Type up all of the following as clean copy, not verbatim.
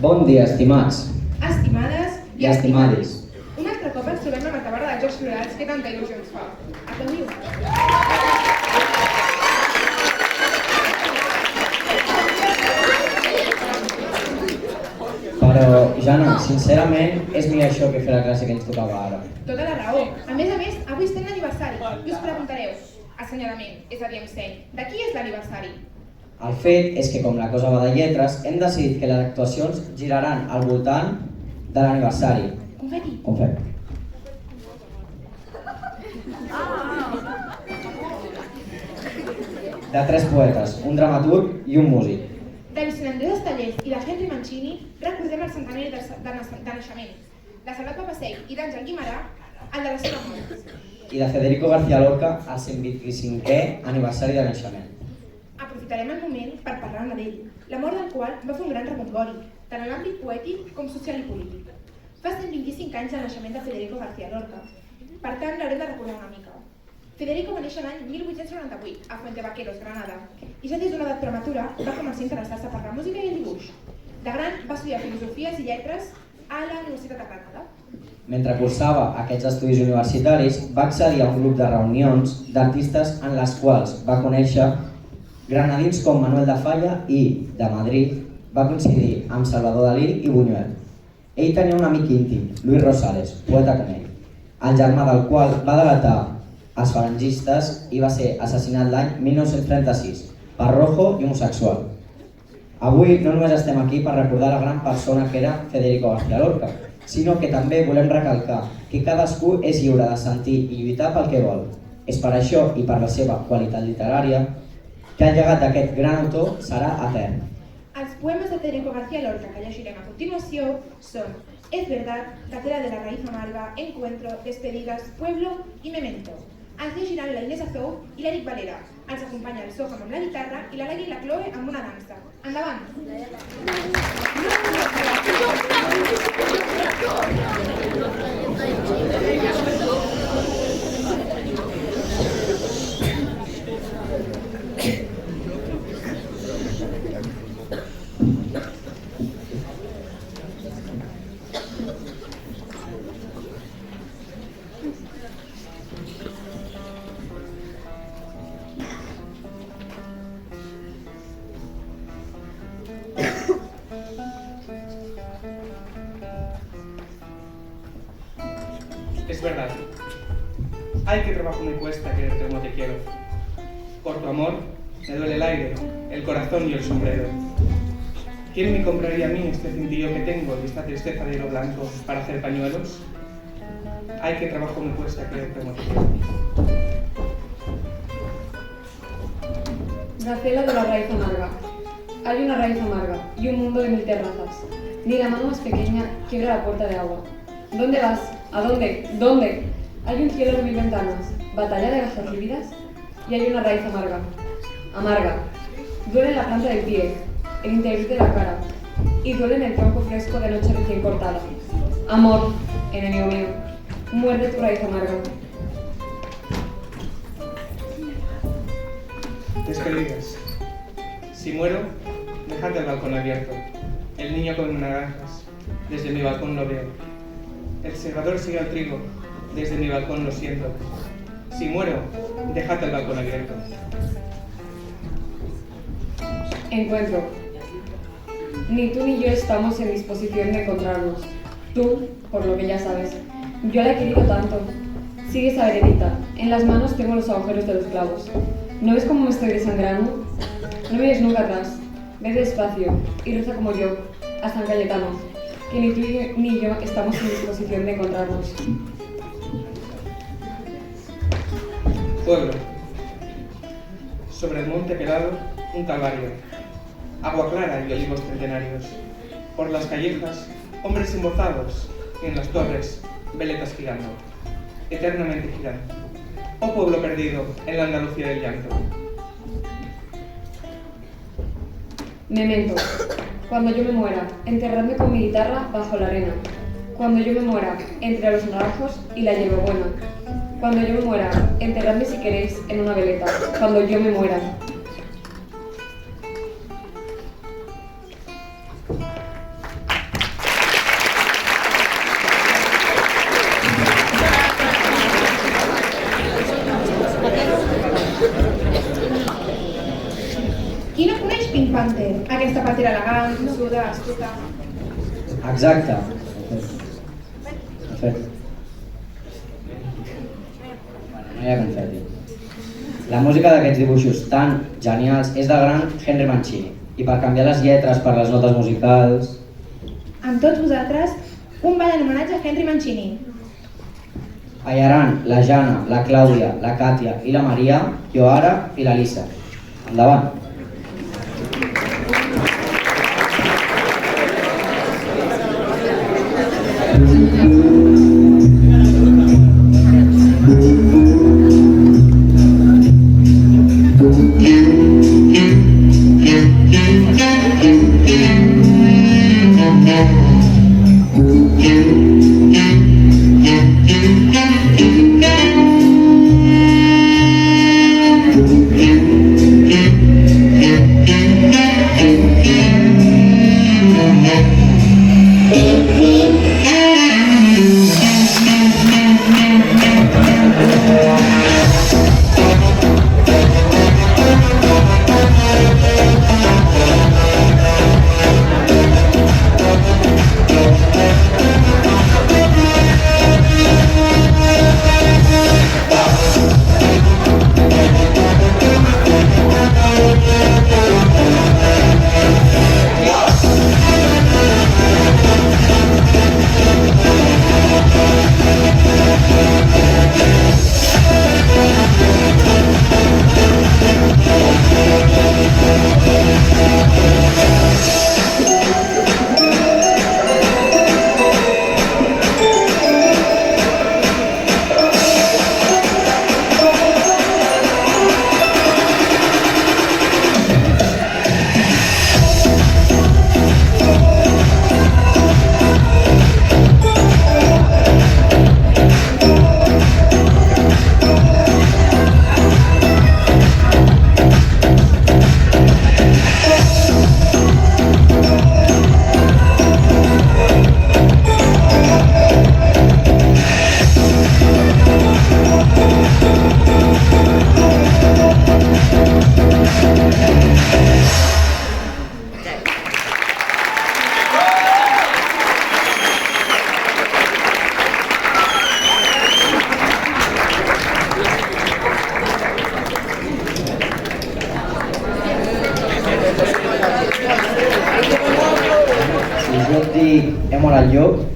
Bon dia, estimats estimades i estimades. Un altre cop ens trobem a la tabarra de Jocs Florals que tanta il·lusió ens fa. Aplaudiu. Però, Jana, sincerament, és millor això que fer la classe que ens tocava ara. Tota la raó. A més, avui estem l'aniversari. I us preguntareu, assenyalament, és a dir, seny, de qui és l'aniversari? El fet és que, com la cosa va de lletres, hem decidit que les actuacions giraran al voltant de l'aniversari. Confeti. Confeti. De 3 poetes, un dramaturg i un músic. De Vicent Andrés Estellés i de Henry Mancini recordem el centenari de naixement. De Salvat Papasseit i d'Àngel Guimerà, el de la seva mort. I de Federico García Lorca, el 125è aniversari de naixement. Aprofitarem el moment per parlar-ne d'ell, la mort del qual va fer un gran rebombori, tant en l'àmbit poètic com social i polític. Fa 125 anys del naixement de Federico García Lorca, per tant l'haurem de recordar una mica. Federico va néixer l'any 1898 a Fuente Vaqueros, Granada, i ja des d'una edat prematura va començar a interessar-se per la música i el dibuix. De gran va estudiar filosofies i lletres a la Universitat de Granada. Mentre cursava aquests estudis universitaris, va accedir a un grup de reunions d'artistes en les quals va conèixer granadins com Manuel de Falla i, de Madrid, va coincidir amb Salvador Dalí i Buñuel. Ell tenia un amic íntim, Luis Rosales, poeta com ell, el germà del qual va delatar els falangistes i va ser assassinat l'any 1936 per rojo i homosexual. Avui no només estem aquí per recordar la gran persona que era Federico García Lorca, sinó que també volem recalcar que cadascú és lliure de sentir i lluitar pel que vol. És per això i per la seva qualitat literària que el llegat d'aquest gran autor serà etern. Els poemes de Federico García Lorca que llegirem a continuació són Es verdad, Gatera de la raíz amarga, Encuentro, Despedidas, Pueblo i Memento. Els llegiran la Inés Azou i l'Eric Valera. Ens acompanya el Soham amb la guitarra i la Lali i la Chloe amb una dansa. Endavant! Es verdad. Ay, qué trabajo me cuesta quererte como te quiero. Por tu amor me duele el aire, el corazón y el sombrero. ¿Quién me compraría a mí este cintillo que tengo y esta tristeza de hilo blanco para hacer pañuelos? Ay, qué trabajo me cuesta quererte como te quiero. Gacela de la raíz amarga. Hay una raíz amarga y un mundo de 1000 terrazas. Ni la mano más pequeña quiebra la puerta de agua. ¿Dónde vas? ¿A dónde? ¿Dónde? Hay un cielo de 1000 ventanas, batalla de gafas lívidas y hay una raíz amarga. Amarga. Duele en la planta del pie, el interior de la cara y duele en el tronco fresco de noche recién cortada. Amor, enemigo mío, muerde tu raíz amarga. Despedidas. Si muero, dejad el balcón abierto. El niño come naranjas. Desde mi balcón lo veo. El segador sigue al trigo. Desde mi balcón lo siento. Si muero, dejad el balcón abierto. Encuentro. Ni tú ni yo estamos en disposición de encontrarnos. Tú, por lo que ya sabes. Yo la he querido tanto. Sigue esa veredita. En las manos tengo los agujeros de los clavos. ¿No ves cómo me estoy desangrando? No mires nunca atrás. Ve despacio y reza como yo, a San Cayetano, que ni tú ni yo estamos en disposición de encontrarnos. Pueblo. Sobre el monte pelado, un calvario. Agua clara y olivos centenarios. Por las callejas, hombres embozados, y en las torres, veletas girando. Eternamente girando. Oh pueblo perdido en la Andalucía del llanto. Memento. Cuando yo me muera, enterradme con mi guitarra bajo la arena. Cuando yo me muera, entre los naranjos y la hierbabuena. Cuando yo me muera, enterradme si queréis en una veleta. Cuando yo me muera. pantera. Aquesta pantera elegant, tossuda, astuta. Exacte. Perfecte. No hi ha confeti. La música d'aquests dibuixos tan genials és del gran Henry Mancini. I per canviar les lletres per les notes musicals... Amb tots vosaltres, un ball en homenatge a Henry Mancini. Ballaran la Jana, la Clàudia, la Càtia i la Maria, jo ara i la Lisa. Endavant.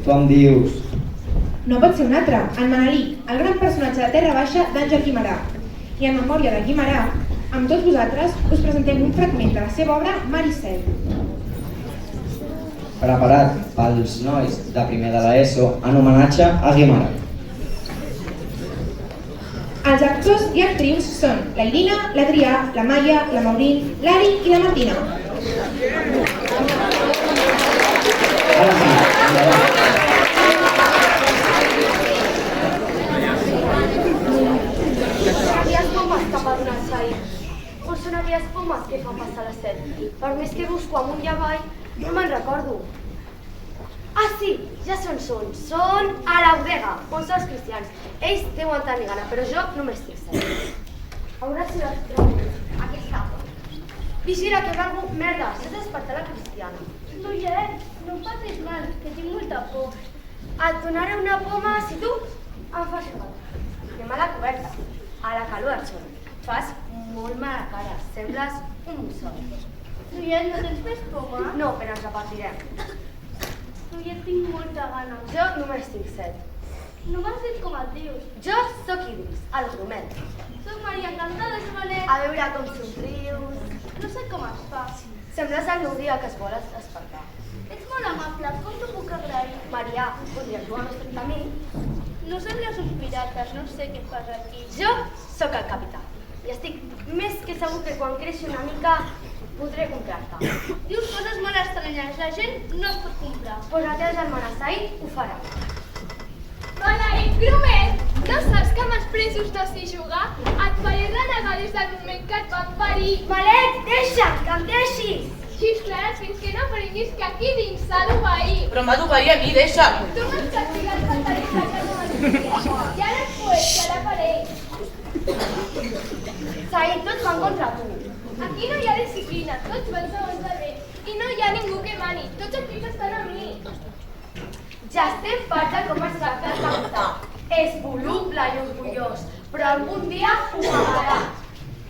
Tu em dius... No pot ser un altre, en Manelic, el gran personatge de Terra Baixa d'Àngel Guimerà. I en memòria de Guimerà, amb tots vosaltres us presentem un fragment de la seva obra Mar i Cel. Preparat pels nois de primer de l'ESO en homenatge a Guimerà. Els actors i actrius són la Irina, l'Adrià, la Maia, la Maurín, l'Ari i la Martina. Ara sí, endavant. Aquelles pomes que va donar el Saïd. On són aquelles pomes que fan passar les 7? Per més que busco amunt i avall, no me'n recordo. Ah, sí, ja sé on són. Són a la bodega, on són els cristians. Ells deuen tenir gana, però jo no m'estic cert. A veure si les trobo. Aquí està. Vigila, que ve algú... Merda, s'ha despertat la cristiana. Noiet, no em facis mal, que tinc molta por. Et donaré una poma si tu em fas mal. Anem a la coberta, a la calor del sol. Fas molt mala cara, sembles un mussol. Noiet, no tens més poma? No, però ens repartirem. Noiet, tinc molta gana. Jo només tinc 7. No m'has dit com et dius. Jo sóc Idris, el Romet. Soc Maria, encantada de saber. A veure com somrius. No sé com es fa. Sembles el Núria que es vol despertar. Ets molt amable, com t'ho puc agrair? Maria, podries dur al nostre camí? No sembles uns pirates, no sé què fas aquí. Jo sóc el capità. I estic més que segur que quan creixi una mica podré comprar-te. Dius coses molt estranyes, la gent no es pot comprar. Pues la teva germana Saïd ho farà. Manelic, Grumet, no saps que amb els presos no s'hi jugar? Et faré renegar des del moment que et van parir. Malec, deixa'm, que em deixis! Xisclaràs fins que no aprenguis que aquí dins s'ha d'obeir. Però m'ha d'obeir a mi, deixa'm! Tu m'has castigat per tenir la germana. I ara et poets, que l'aparell. Saïd, tots van contra tu. Aquí no hi ha disciplina, tots van segons el vent. I no hi ha ningú que mani, tots els fills estan a mi. Ja estem farts de com es tracta el capità. És voluble i orgullós, però algun dia ho pagarà.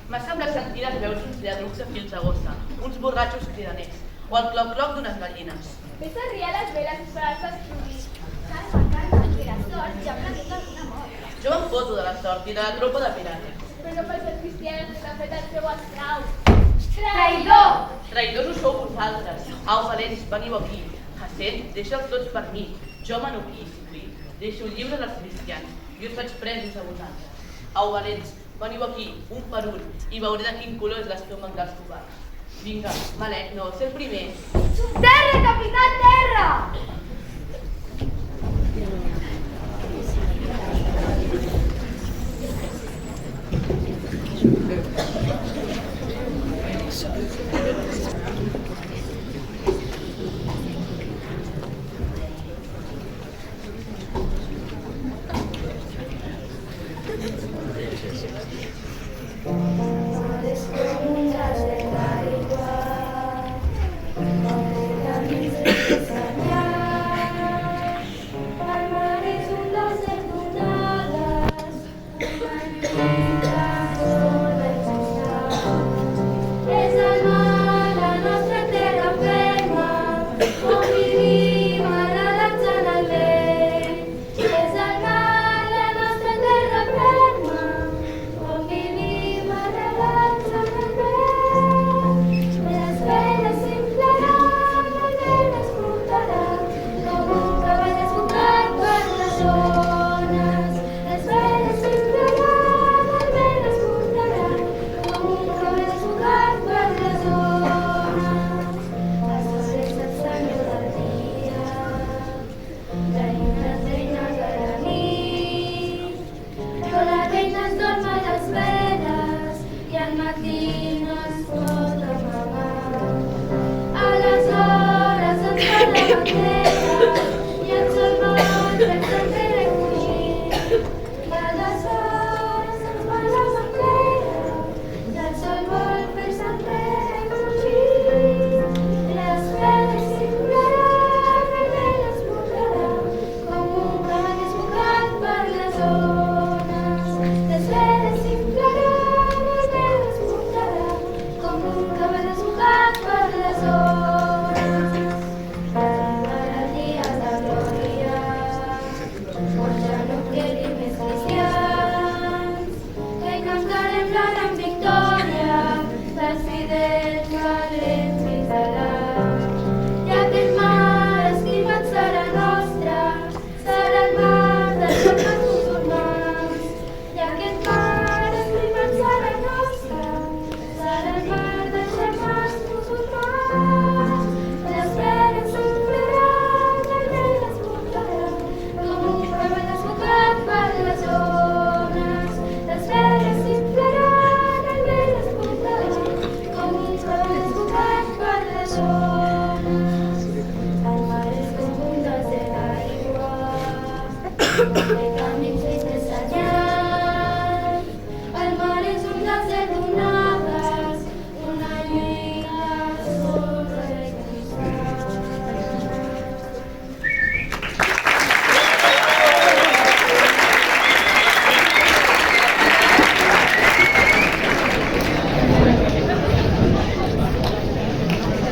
M'ha semblat sentir les veus uns lladrucs de fils de gossa, uns borratxos cridaners, o el cloc-cloc d'unes gallines. Vés a riar les veles i faràs destruir. Calma, que la sort ja predica alguna mort. Jo em foto de la sort i de la tropa de pirates. Però no per ser cristians que t'han fet el seu esclau. Traïdor! Traïdors ho sou vosaltres. Au, valents, veniu aquí. Jacent, deixa'ls tots per mi. Jo m'anoquí, deixo lliures als cristians i us faig presos a vosaltres. Au, valents, veniu aquí, un per un, i veuré de quin color és l'estómac dels covards. Vinga, Malec, no, ser el primer. Terra, capità, terra!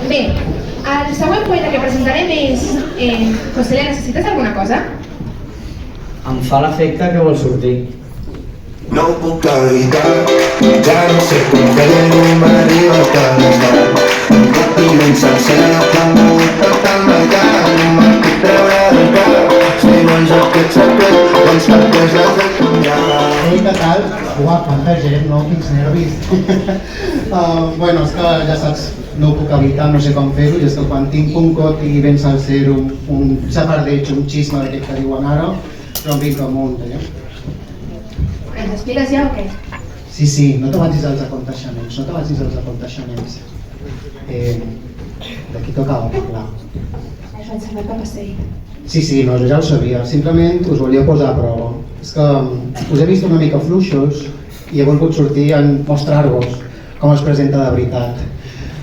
Bé, el següent poeta que presentarem és... José, necessites alguna cosa? Em fa l'efecte que vol sortir. No ho puc evitar, ja no sé com fer-ho, m'arriba a calentar. Un patiment sencer que em buita tant allà, no me'n puc treure del cap. Si vols aquest secret, doncs després l'has de canviar. Ei, què tal? Uau, quanta gent, no? Quins nervis. Bueno, és que ja saps, no ho puc evitar, no sé com fer-ho, i és que quan tinc un cot i vens al ser un xafardeig, un xisme d'aquest que diuen ara, però em vinc amunt, Ens expliques ja o què? Sí, sí, no te vagis als aconteixements, no te vagis als aconteixements. De qui tocava parlar? Vaig saber que passei. Sí, sí, no, jo ja ho sabia, simplement us volia posar a prova. És que us he vist una mica fluixos i he volgut sortir a mostrar-vos com es presenta de veritat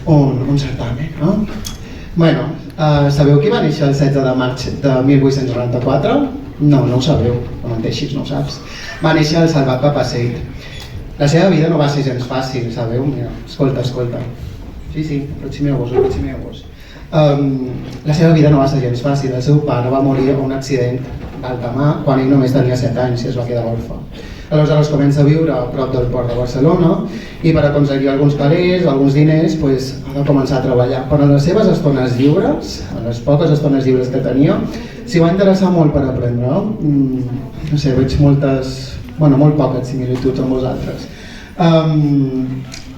un certamen, no? Bueno, sabeu qui va néixer el 16 de maig de 1894? No, no ho sabeu, no menteixis, no ho saps. Va néixer el Salvat Papasseit. La seva vida no va ser gens fàcil, sabeu? Mira, escolta. Sí, aproximeu-vos. La seva vida no va ser gens fàcil. El seu pare va morir en un accident d'alta-mà quan ell només tenia 7 anys i es va quedar orfe. Aleshores comença a viure a prop del port de Barcelona i per aconseguir alguns calés, alguns diners, ha de començar a treballar. Però en les seves estones lliures, en les poques estones lliures que tenia, s'hi va interessar molt per aprendre. No sé, veig molt poques similituds amb vosaltres.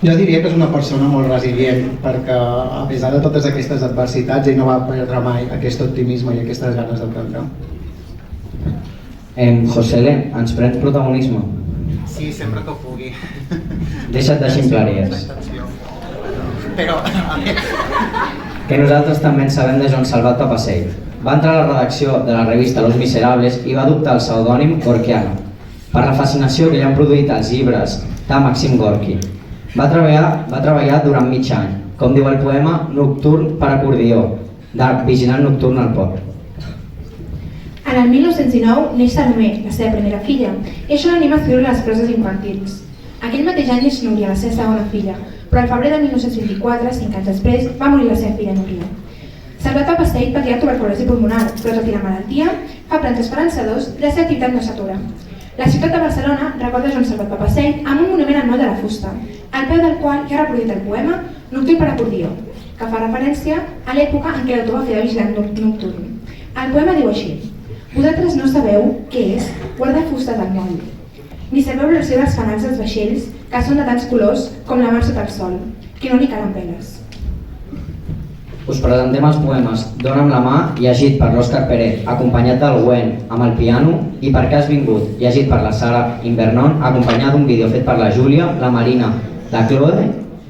Jo diria que és una persona molt resilient perquè a pesar de totes aquestes adversitats ell no va perdre mai aquest optimisme i aquestes ganes d'aprendre. Josele, ens pren protagonisme? Sí, sempre que pugui. Deixa't de ximpleries. Però, Que nosaltres també en sabem de Joan Salvat Papasseit. Va entrar a la redacció de la revista Los Miserables i va adoptar el pseudònim Gorkiano, per la fascinació que li han produït els llibres de Maxim Gorki. Va treballar durant mig any, com diu el poema Nocturn per acordió, de Vigilant Nocturn al Port. En el 1919 neix Salomé, la seva primera filla, i això l'anima a escriure les proses infantils. Aquell mateix any neix Núria, la seva segona filla, però al febrer de 1924, 5 anys després, va morir la seva filla Núria. Salvat Papasseit patia tuberculosi pulmonar, però tot i la malaltia, fa plans esperançadors i la seva activitat no s'atura. La ciutat de Barcelona recorda Joan Salvat Papasseit amb un monument al moll de la fusta, al peu del qual hi ha reproduït el poema Nocturn per acordió, que fa referència a l'època en què l'autor va fer de vigilant nocturn. El poema diu així: vosaltres no sabeu què és guardar fustes al moll, ni sabeu l'erosió dels fanals dels vaixells, que són de tants colors com la mar sota el sol, que no li calen peles. Us presentem els poemes Dóna'm la mà, llegit per l'Òscar Pérez, acompanyat del Gwen amb el piano, i Per què has vingut, llegit per la Sara Invernon, acompanyat d'un vídeo fet per la Júlia, la Marina, la Claude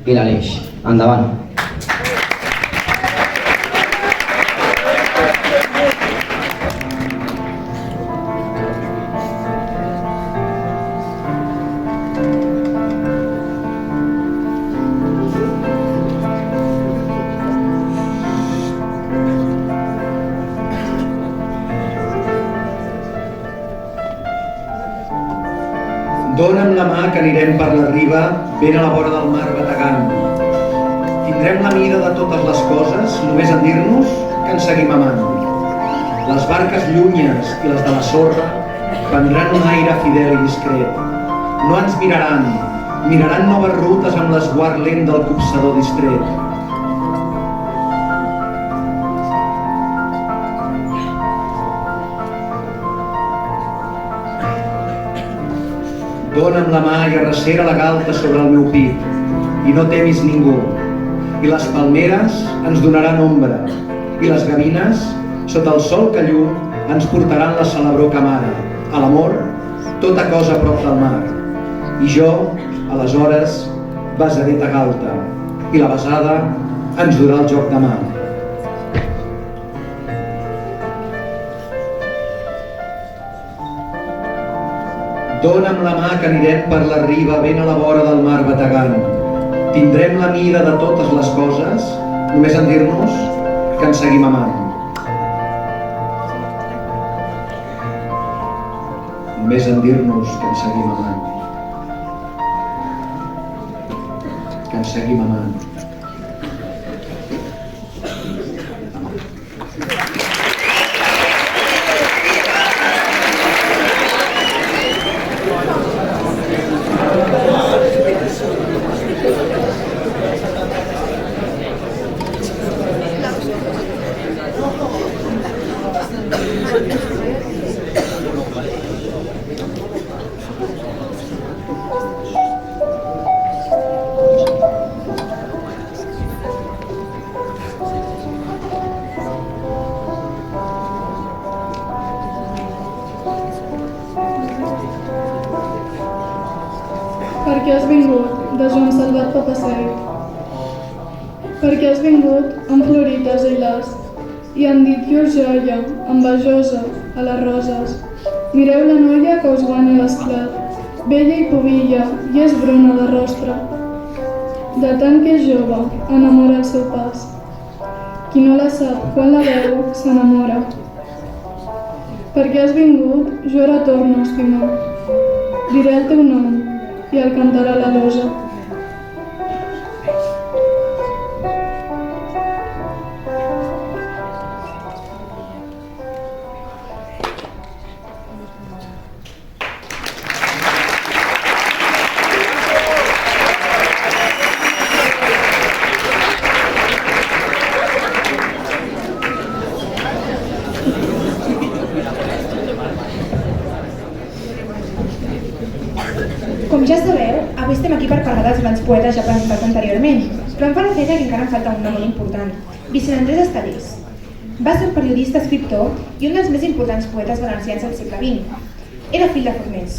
i l'Aleix. Endavant. Dóna'm la mà que anirem per la riba, ben a la vora del mar bategant. Tindrem la mida de totes les coses, només en dir-nos que ens seguim amant. Les barques llunyes i les de la sorra prendran un aire fidel i discret. No ens miraran noves rutes amb l'esguard lent del copsador distret. Dóna'm la mà i arrecera la galta sobre el meu pit, i no temis ningú. I les palmeres ens donaran ombra, i les gavines, sota el sol que llum, ens portaran la celebró camara. A l'amor, tota cosa a prop del mar. I jo, aleshores, besaré ta galta, i la besada ens durà el joc de mà. Dóna'm la mà que anirem per la riba ben a la vora del mar bategant. Tindrem la mida de totes les coses, només en dir-nos que ens seguim amant. Només en dir-nos que ens seguim amant. Que ens seguim amant. Per què has vingut, de Joan Salvat Papasseit. Per què has vingut, enflorites i les, i han dit que us joia, envejosa, a les roses. Mireu la noia que us guanya l'esclat, vella i pubilla, i és bruna de rostre. De tant que és jove, enamora el seu pas. Qui no la sap quan la veu, s'enamora. Perquè has vingut, jo ara torno a estimar. Diré el teu nom i el cantarà la losa. Com ja sabeu, avui estem aquí per parlar dels grans poetes ja presentats anteriorment, però em fa l'efecte que encara em falta un nom molt important, Vicent Andrés Estellés. Va ser un periodista, escriptor i un dels més importants poetes valencians del segle XX. Era fill de forners.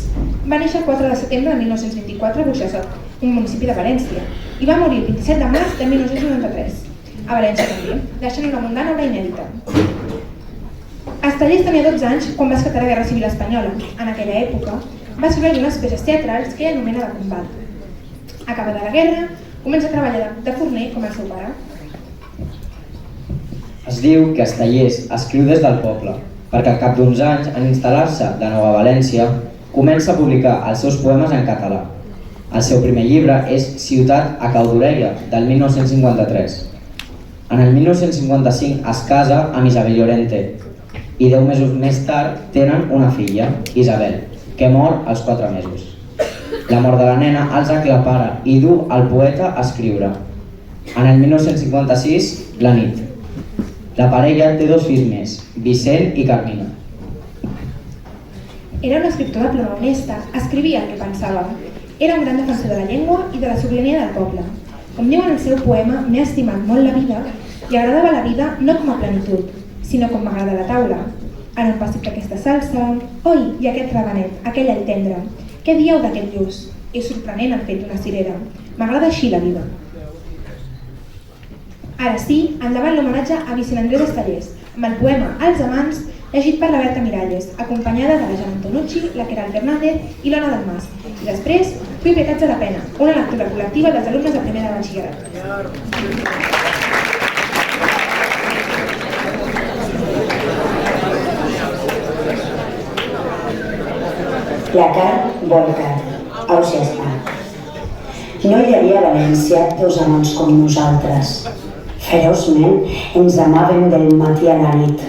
Va néixer el 4 de setembre de 1924 a Burjassot, un municipi de València, i va morir el 27 de març de 1993, a València també, deixant una mundana obra inèdita. Estellés tenia 12 anys quan va esclatar la Guerra Civil Espanyola. En aquella època, va escriure unes peces teatrals que ell anomena de combat. Acabada la guerra, comença a treballar de forner com el seu pare. Es diu que Estellés escriu des del poble, perquè al cap d'uns anys, en instal·lar-se de nou a València, comença a publicar els seus poemes en català. El seu primer llibre és Ciutat a cau d'orella, del 1953. En el 1955 es casa amb Isabel Llorente i 10 mesos més tard tenen una filla, Isabel, que mor als 4 mesos. La mort de la nena els aclapara i du al poeta a escriure. En el 1956, La nit. La parella té 2 fills més, Vicent i Carmina. Era un escriptor de ploma honesta, escrivia el que pensava. Era un gran defensor de la llengua i de la sobirania del poble. Com diu en el seu poema, m'he estimat molt la vida i agradava la vida no com a plenitud, sinó com m'agrada la taula. Ara un passit d'aquesta salsa, oi, i aquest rabanet, aquell all tendre. Què dieu d'aquest lluç? És sorprenent el fet d'una cirera. M'agrada així la vida. Ara sí, endavant l'homenatge a Vicent Andrés Estellés, amb el poema Els amants, llegit per la Berta Miralles, acompanyada de la Jana Antonucci, la Queralt Fernández i l'Ona del Mas. I després, Propietats de la pena, una lectura col·lectiva dels alumnes de primer de batxillerat. La carn vol carn, aus i està. No hi havia a València 2 amants com nosaltres. Feroçment ens amàvem del matí a la nit.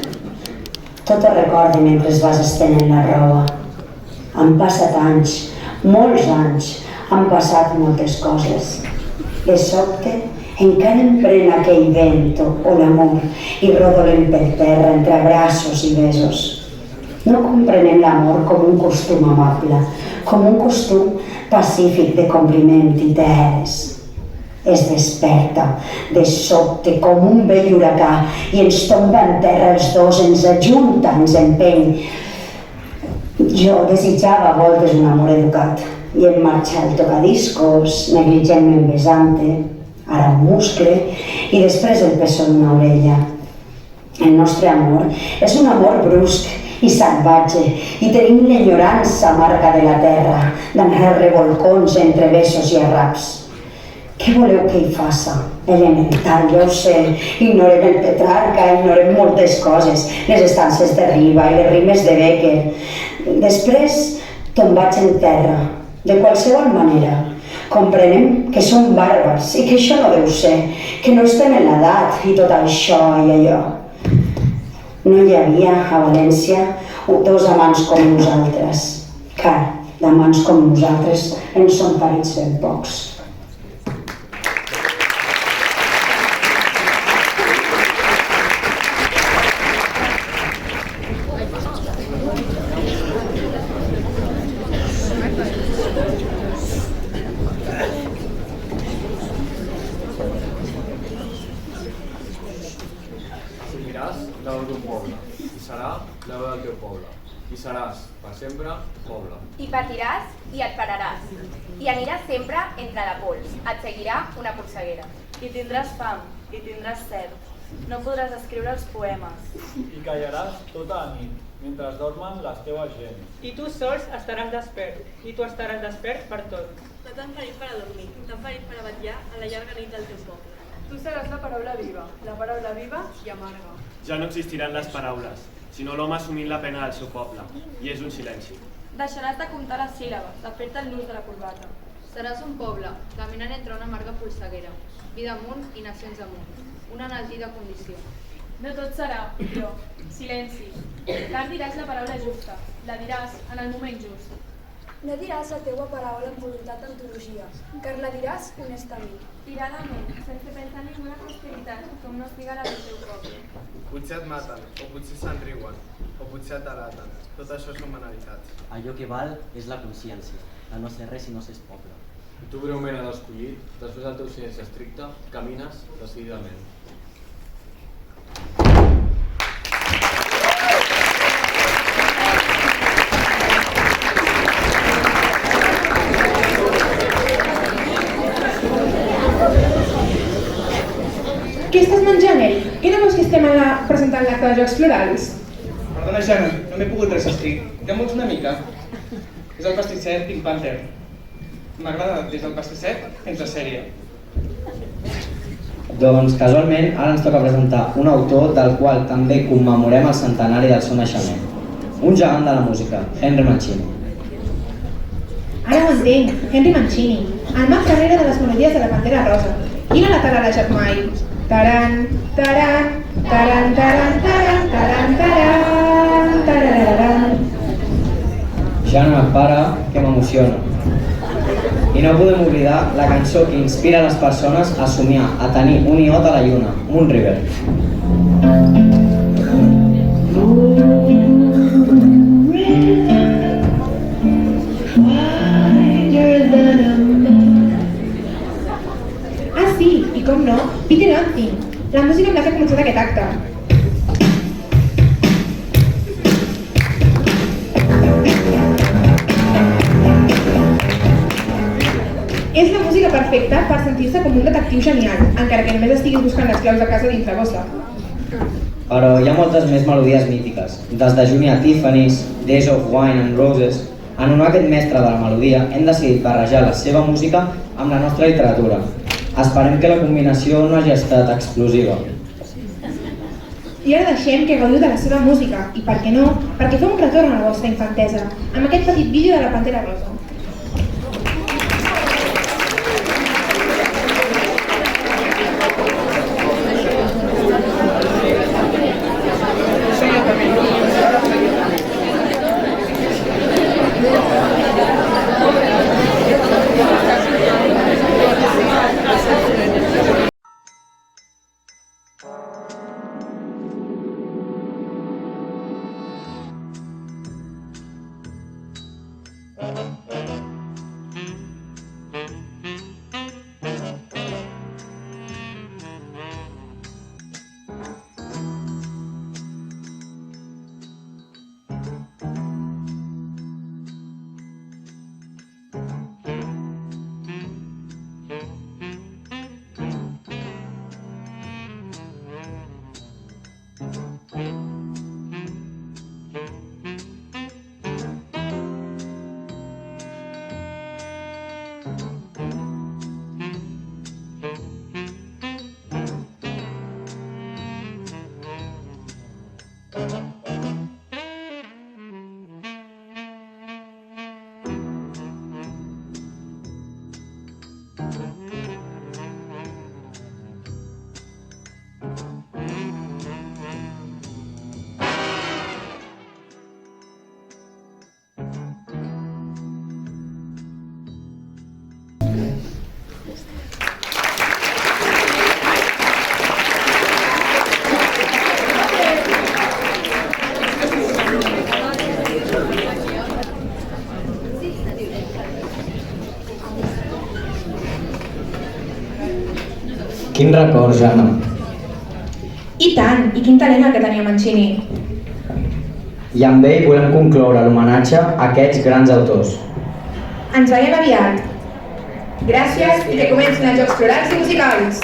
Tot ho recorde mentre es vas estenent la roba. Han passat anys, molts anys, han passat moltes coses. De sobte, encara em pren aquell vento o l'amor i rodolem per terra entre abraços i besos. No comprenem l'amor com un costum amable, com un costum pacífic de compliment i teres. Es desperta, de sobte, com un vell huracà i ens tomba en terra els dos, ens ajunta, ens empeny. Jo desitjava a voltes un amor educat i em marxa al tocadiscos, negligentment besant-te, ara un muscle i després el peso d'una orella. El nostre amor és un amor brusc i salvatge i tenim l'enyorança amarga de la terra, d'anar a revolcons entre besos i arraps. Què voleu que hi faça? Elemental, ja ho sé, ignorem el Petrarca, ignorem moltes coses, les estances de Riba i les rimes de Becker. Després, tombats en terra, de qualsevol manera. Comprenem que som bàrbars i que això no deu ser, que no estem en l'edat i tot això i allò. No hi havia a València 2 amants com nosaltres, car d'amants com nosaltres en són parits ben pocs. I seràs, per sempre, poble. I patiràs i et pararàs. I aniràs sempre entre la pols. Et seguirà una polseguera. I tindràs fam, i tindràs set, No podràs escriure els poemes. I callaràs tota la nit, mentre dormen les teues gent. I tu sols estaràs despert, i tu estaràs despert per tot. No t'han parit per a dormir, t'han parit per a vetllar a la llarga nit del teu poble. Tu seràs la paraula viva i amarga. Ja no existiran les paraules, sinó l'home assumint la pena del seu poble, i és un silenci. Deixaràs de comptar les síl·labes, de fer-te el nus de la corbata. Seràs un poble, caminant entre una amarga polseguera, vida amunt i nacions amunt, una elegida condició. No tot serà, però, silenci. Car diràs la paraula justa, la diràs en el moment just. No diràs la teua paraula amb voluntat d'antologia, car la diràs honestament. Tiradament, sense pensar en ninguna prosperitat, com no estiga la del teu poble. Potser et maten, o potser se'n riuen, o potser et delaten. Tot això són banalitats. Allò que val és la consciència, de no ser res si no s'és poble. I tu breument has escollit, després del teu silenci estricte, camines decididament. Què estàs menjant, Eric? I no veus que estem presentant l'acte de Jocs Florals? Perdona, Jana, no m'he pogut resistir. Ja mols una mica? És el pastisset Pink Panther. M'agrada des del pastisset fins la sèrie. Doncs casualment ara ens toca presentar un autor del qual també commemorem el centenari del seu naixement. Un gegant de la música, Henry Mancini. Ara ho entenc, Henry Mancini, el mag carrera de les melodies de la Pantera Rosa. Qui no l'ha tararejat mai? Taran, taran, taran, taran, taran, taran, taran, tarararan. Ja no et para, que m'emociona. I no podem oblidar la cançó que inspira les persones a somiar, a tenir un iot a la lluna, Moon River. Ah sí, i com no, Peter Anthony, la música amb la que ha començat aquest acte. És la música perfecta per sentir-se com un detectiu genial, encara que només estiguis buscant les claus de casa dintre bossa. Però hi ha moltes més melodies mítiques, des de Junior Tiffany's, Days of Wine and Roses. En honor a aquest mestre de la melodia, hem decidit barrejar la seva música amb la nostra literatura. Esperem que la combinació no hagi estat explosiva. I ara deixem que gaudiu de la seva música, i per què no, perquè feu un retorn a la vostra infantesa, amb aquest petit vídeo de la Pantera Rosa. Quin record, Jana. I tant, i quin talent el que tenia Mancini. I amb ell volem concloure l'homenatge a aquests grans autors. Ens veiem aviat. Gràcies i que comencin els Jocs Florals i Musicals.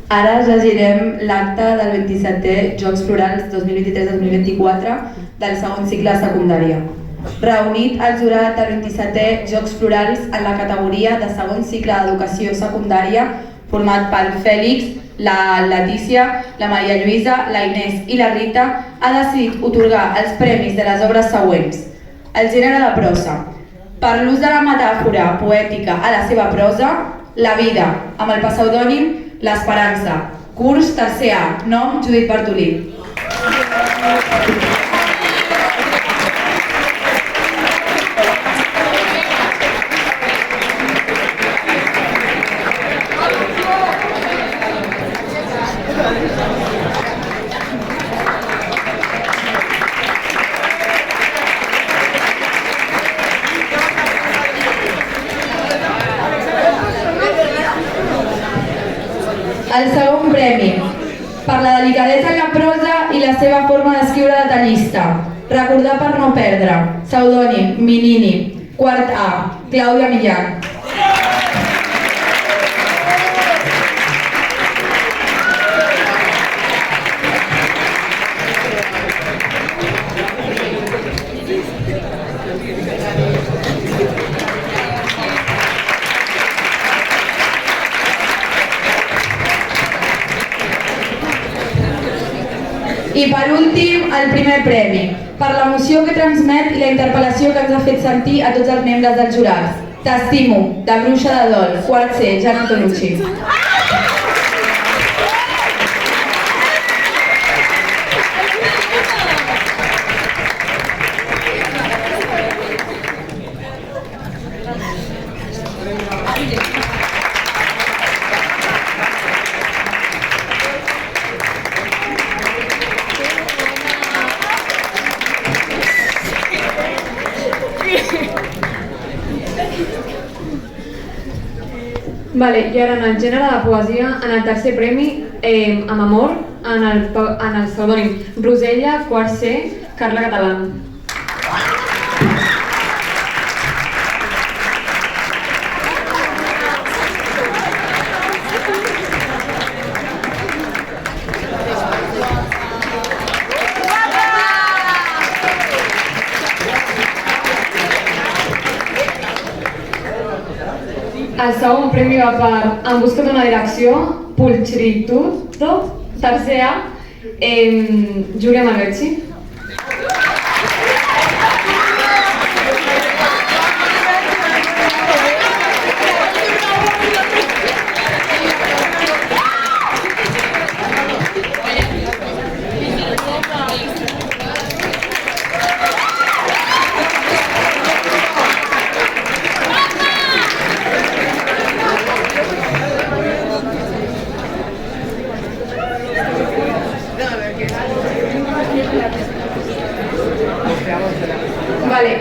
Ara llegirem l'acte del 27è Jocs Florals 2023-2024 del segon cicle de secundària. Reunit el jurat del 27è Jocs Florals en la categoria de segon cicle d'educació secundària, format pel Fèlix, la Letícia, la Maria Lluïsa, la Inés i la Rita, ha decidit otorgar els premis de les obres següents. El gènere de prosa. Per l'ús de la metàfora poètica a la seva prosa, La vida, amb el pseudònim L'Esperança, curs tercer A, nom Judit Bartolí. El segon premi, per la delicadesa en la prosa i la seva forma d'escriure detallista. Recordar per no perdre. Pseudònim, Minini. Quart A, Clàudia Millán. I per últim, el primer premi, per l'emoció que transmet i la interpel·lació que ens ha fet sentir a tots els membres dels jurats. T'estimo, de Bruixa de Dol, quart C, Jan Antonucci. Vale, i ara en el gènere de poesia, en el tercer premi, amb amor, en el pseudònim Rosella, quart C, Carla Catalán. El segon premi va per En busca d'una direcció, Pulchritudo, tercer A, Júlia Malvecchi.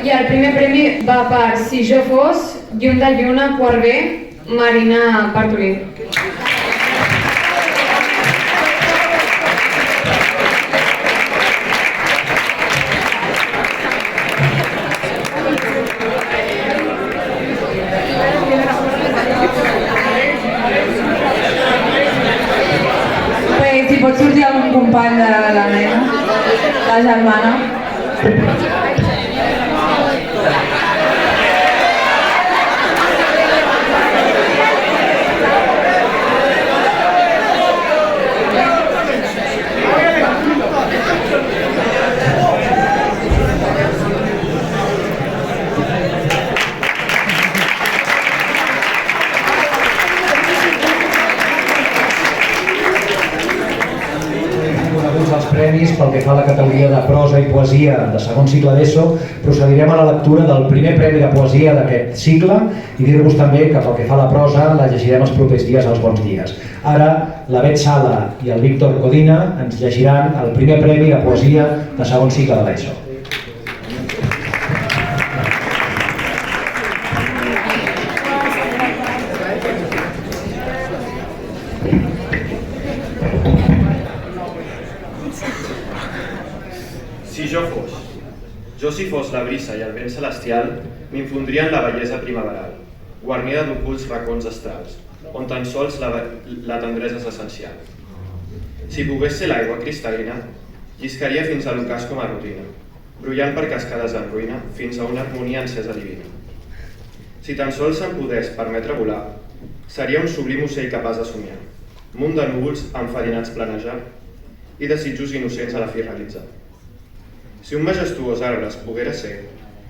I el primer premi va per Si jo fos, Llum de lluna, quart B, Marina Bartolí. Si pot sortir algun company de la nena, la germana. Els premis pel que fa a la categoria de prosa i poesia de segon cicle d'ESO, procedirem a la lectura del primer premi de poesia d'aquest cicle i dir-vos també que pel que fa a la prosa la llegirem els propers dies als bons dies. Ara la Bet Sala i el Víctor Codina ens llegiran el primer premi de poesia de segon cicle de l'ESO. Jo si fos la brisa i el vent celestial, m'infondria en la bellesa primaveral, guarnida d'ocults racons astrals. on tan sols la tendresa és essencial. Si pogués ser l'aigua cristal·lina, lliscaria fins a l'ocàs com a rutina, brollant per cascades en ruïna fins a una harmonia encesa divina. Si tan sols se'm podés permetre volar, seria un sublim ocell capaç de somiar, munt de núvols enfarinats planejar i desitjos innocents a la fi realitzar. Si un majestuós arbre es poguera ser,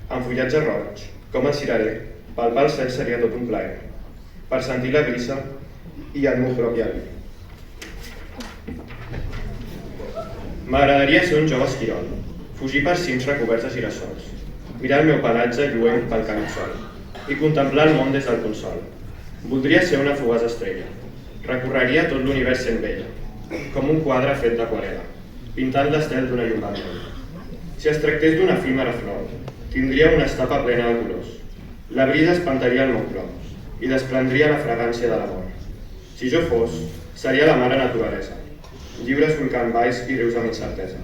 amb fullatge roig, com el cirerer, palpar el cel seria tot un plaer, per sentir la brisa i el meu propi avi. M'agradaria ser un jove esquirol, fugir per cims recoberts de girassols, mirar el meu pelatge lluent pel caninsol i contemplar el món des del consol. Voldria ser una fugaç estrella, recorreria tot l'univers sent bella, com un quadre fet d'aquarel·la, pintant l'estel d'una llum vermella. Si es tractés d'una efímera flor, tindria una estapa plena de colors. La brisa espantaria el meu plor i desprendria la fragància de l'amor. Si jo fos, seria la mare naturalesa, lliures volcant baix i rius amb incertesa,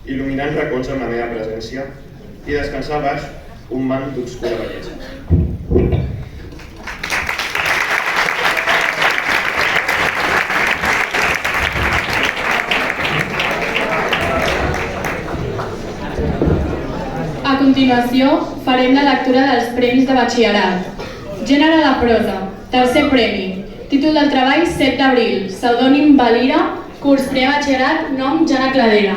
il·luminant racons amb la meva presència i descansar baix un mant d'obscura bellesa. A continuació, farem la lectura dels premis de batxillerat. Gènere de prosa, tercer premi. Títol del treball 7 d'abril, pseudònim Valira, curs primer batxillerat, nom Jana Cladera.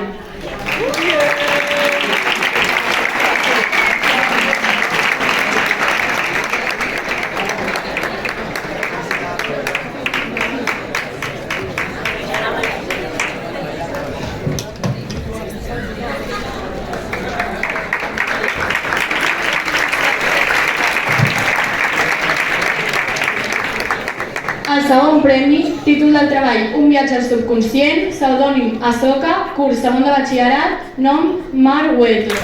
El segon premi, títol del treball Un viatge al subconscient, pseudònim Asoka, curs segon de batxillerat, nom Mar Hueto.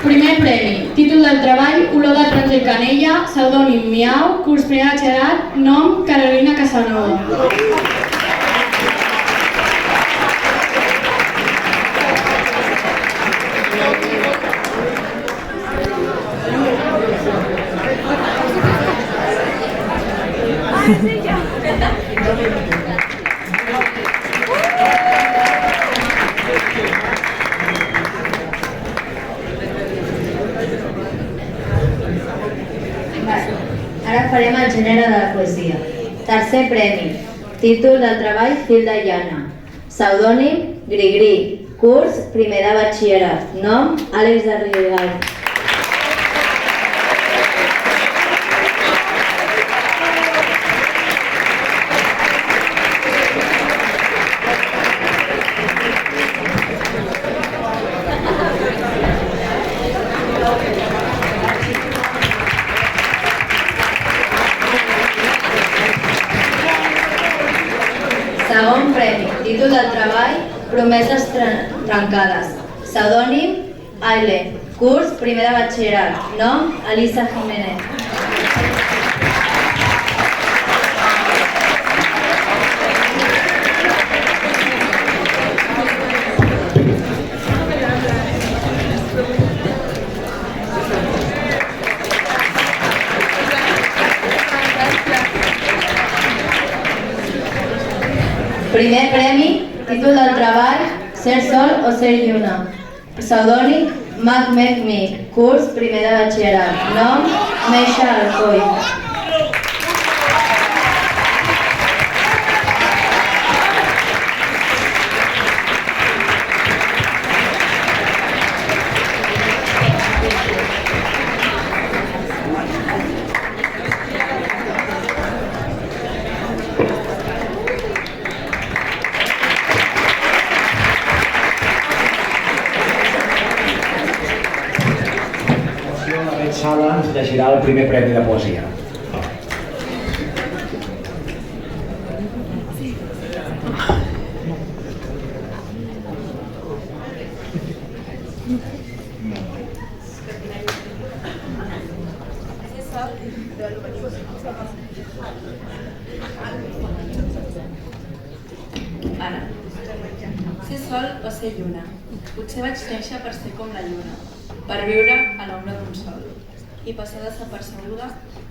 Primer premi, títol del treball Olor de taronja i canella, pseudònim Miau, curs primer batxillerat, nom Carolina Casanova. Ara farem el gènere de la poesia. Tercer premi. Títol del treball Fil de llana. Pseudònim Grigri. Curs primer de batxillerat. Nom Àlex de Rigal. Segon premi, títol del treball Promeses trencades. Pseudònim Aileen. Curs primer de batxillerat. Nom Elisa Jiménez. Primer premi, títol del treball, Ser sol o ser lluna. Pseudònim, Mac Mec Mi, curs primer de batxillerat. Nom, Meixa Alcoy. Sala ens llegirà el primer premi de poesia. Ara. Ser sol o ser lluna. Potser vaig néixer per ser com la lluna, per viure a l'ombra d'un sol. I passar desapercebuda,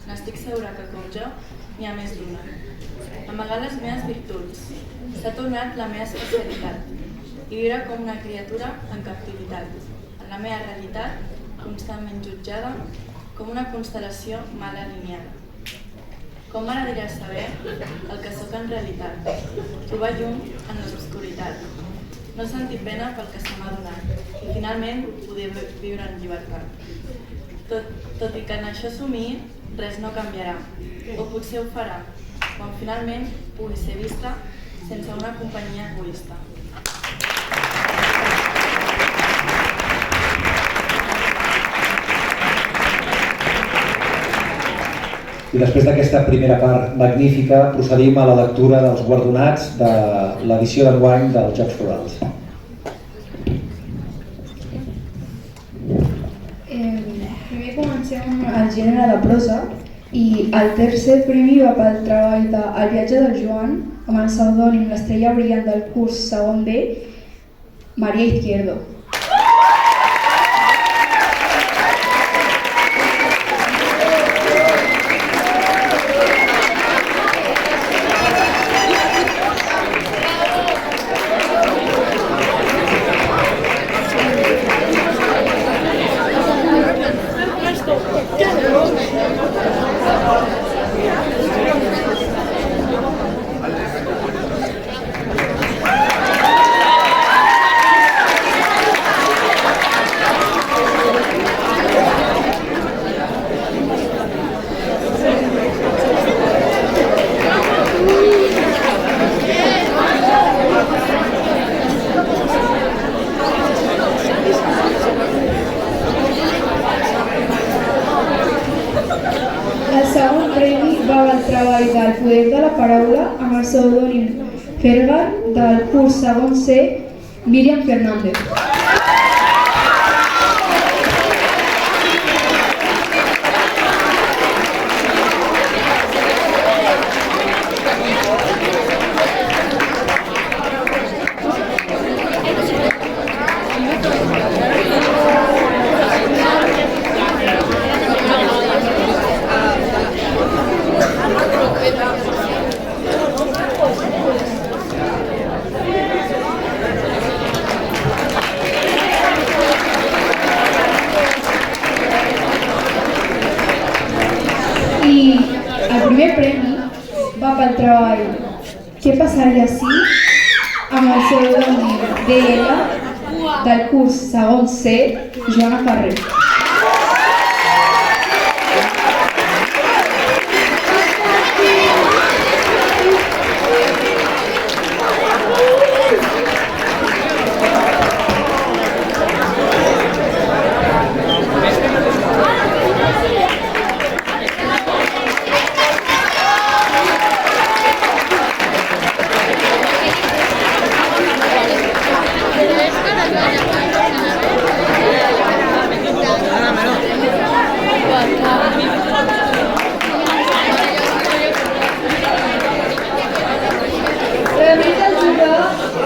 n'estic segura que com jo n'hi ha més d'una. Amagar les meves virtuts. S'ha tornat la meva especialitat. I viure com una criatura en captivitat. En la meva realitat, constantment jutjada, com una constel·lació mal alineada. Com m'agradaria saber el que sóc en realitat, trobar llum en l'obscuritat, no sentir pena pel que se m'ha donat i finalment poder viure en llibertat. Tot i que en això somni, res no canviarà, o potser ho farà, quan finalment pugui ser vista sense una companyia egoista. I després d'aquesta primera part magnífica, procedim a la lectura dels guardonats de l'edició d'enguany dels Jocs Florals. Primer comencem el gènere de prosa i el tercer premi va pel treball de El viatge del Joan amb el pseudònim L'estrella brillant del curs segon B, Maria Izquierdo. Pseudònim Fergar del curs segon C, Míriam Fernández. Què passaria si amb el pseudònim d'ella del curs segon C, Joana Ferrer.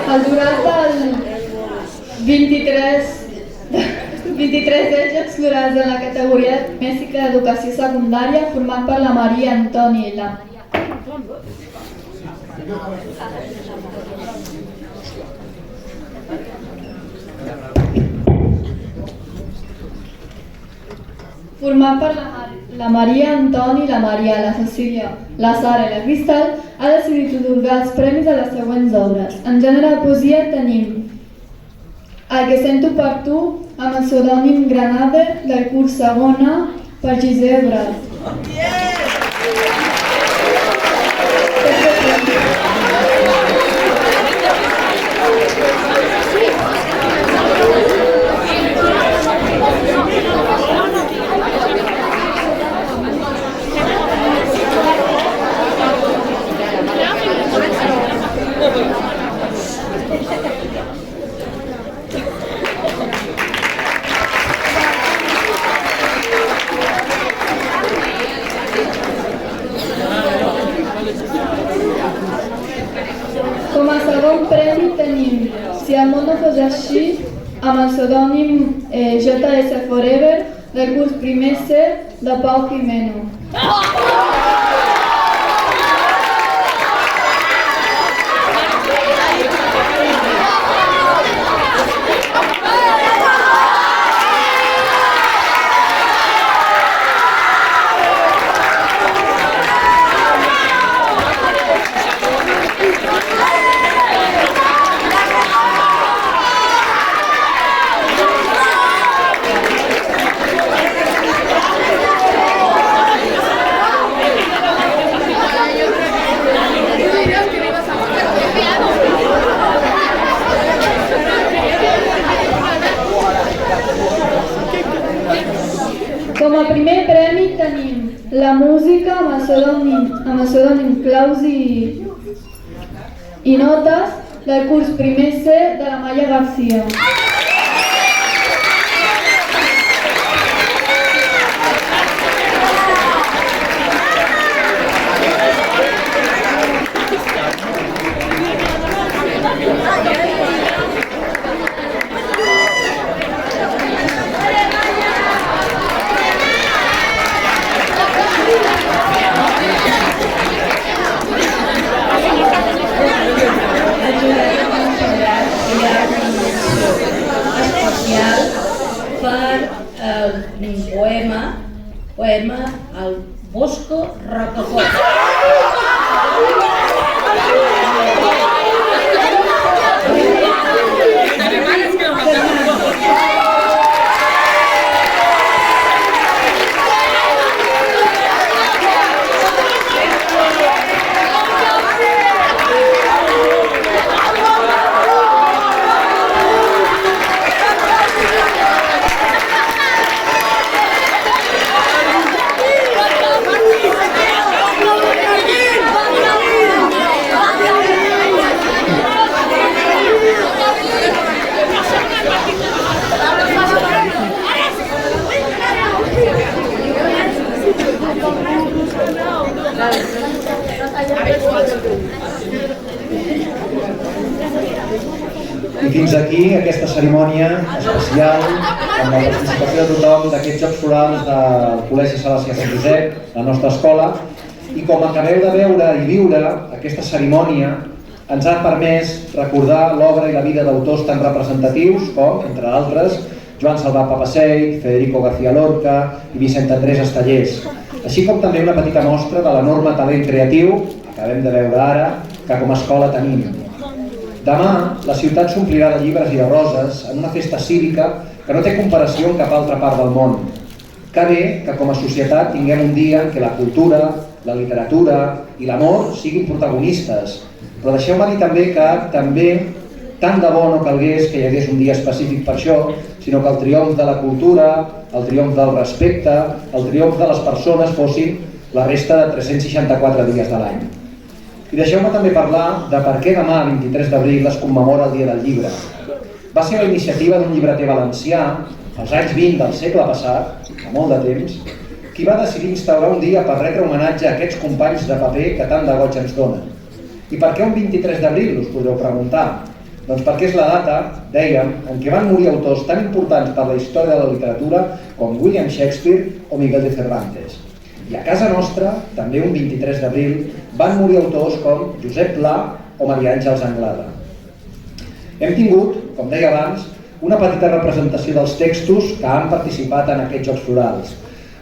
El jurat del 23 dels Jocs Florals en la categoria Mèsica d'Educació Secundària, format per la Maria Antoni i la format per la Maria Antoni, la Maria, la Cecília, la Sara i la Cristal, ha decidit atorgar els premis a les següents obres. En gènere de poesia tenim El que sento per tu, amb el pseudònim Granada, del curs segona, per Gisela Brat. el món no fos així, amb el pseudònim JS Forever, del curs primer C de Pau Jimeno. Com a primer premi tenim la música amb el pseudònim Claus i Notes del curs primer C de la Maya García. Poema al Bosco Rocafort. I fins aquí aquesta cerimònia especial amb la participació de tothom d'aquests Jocs Florals del Col·legi Salesià Sant Josep, la nostra escola. I com acabeu de veure i viure, aquesta cerimònia ens ha permès recordar l'obra i la vida d'autors tan representatius com, entre altres, Joan Salvat Papasseit, Federico García Lorca i Vicent Andrés Estellés, així com també una petita mostra de l'enorme talent creatiu, acabem de veure ara, que com a escola tenim. Demà, la ciutat s'omplirà de llibres i de roses en una festa cívica que no té comparació en cap altra part del món. Que bé que com a societat tinguem un dia en què la cultura, la literatura i l'amor siguin protagonistes, però deixeu-me dir també que tant de bo no calgués que hi hagués un dia específic per això, sinó que el triomf de la cultura, el triomf del respecte, el triomf de les persones fossin la resta de 364 dies de l'any. I deixeu-me també parlar de per què demà, 23 d'abril, es commemora el Dia del Llibre. Va ser la iniciativa d'un llibreter valencià, als anys 20 del segle passat, fa molt de temps, qui va decidir instaurar un dia per retre homenatge a aquests companys de paper que tant de goig ens donen. I per què un 23 d'abril, us podreu preguntar? Doncs perquè és la data, dèiem, en què van morir autors tan importants per la història de la literatura com William Shakespeare o Miguel de Cervantes. I a casa nostra, també un 23 d'abril, van morir autors com Josep Pla o Maria Àngels Anglada. Hem tingut, com deia abans, una petita representació dels textos que han participat en aquests Jocs Florals.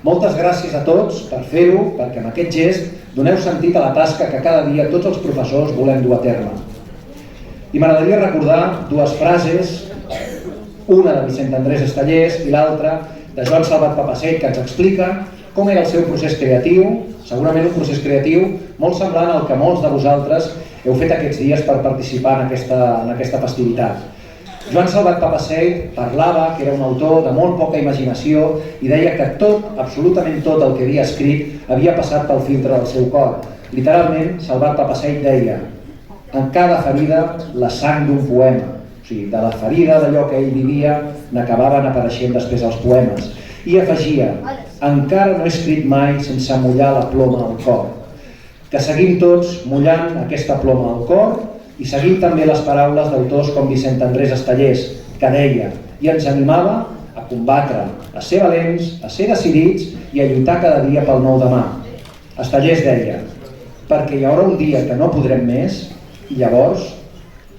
Moltes gràcies a tots per fer-ho, perquè amb aquest gest doneu sentit a la tasca que cada dia tots els professors volem dur a terme. I m'agradaria recordar dues frases, una de Vicent Andrés Estellés i l'altra de Joan Salvat Papasseit, que ens explica com era el seu procés creatiu, segurament un procés creatiu molt semblant al que molts de vosaltres heu fet aquests dies per participar en aquesta festivitat. Joan Salvat Papasseit parlava que era un autor de molt poca imaginació i deia que tot, absolutament tot el que havia escrit havia passat pel filtre del seu cor. Literalment, Salvat Papasseit deia: en cada ferida la sang d'un poema. O sigui, de la ferida d'allò que ell vivia n'acabaven apareixent després els poemes. I afegia: encara no he escrit mai sense mullar la ploma al cor. Que seguim tots mullant aquesta ploma al cor I seguint també les paraules d'autors com Vicent Andrés Estellés, que deia i ens animava a combatre, a ser valents, a ser decidits i a lluitar cada dia pel nou demà. Estellés deia, perquè hi haurà un dia que no podrem més i llavors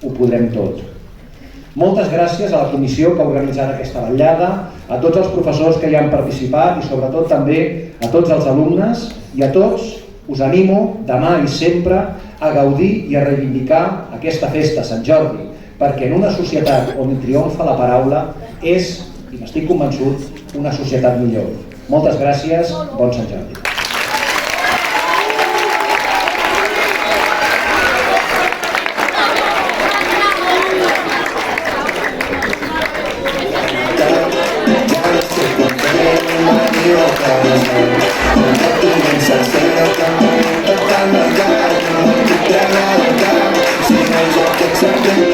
ho podrem tot. Moltes gràcies a la comissió que ha organitzat aquesta vetllada, a tots els professors que hi han participat i sobretot també a tots els alumnes i a tots us animo demà i sempre a gaudir i a reivindicar aquesta festa, Sant Jordi, perquè en una societat on triomfa la paraula és, i n'estic convençut, una societat millor. Moltes gràcies, bon Sant Jordi. Si no hay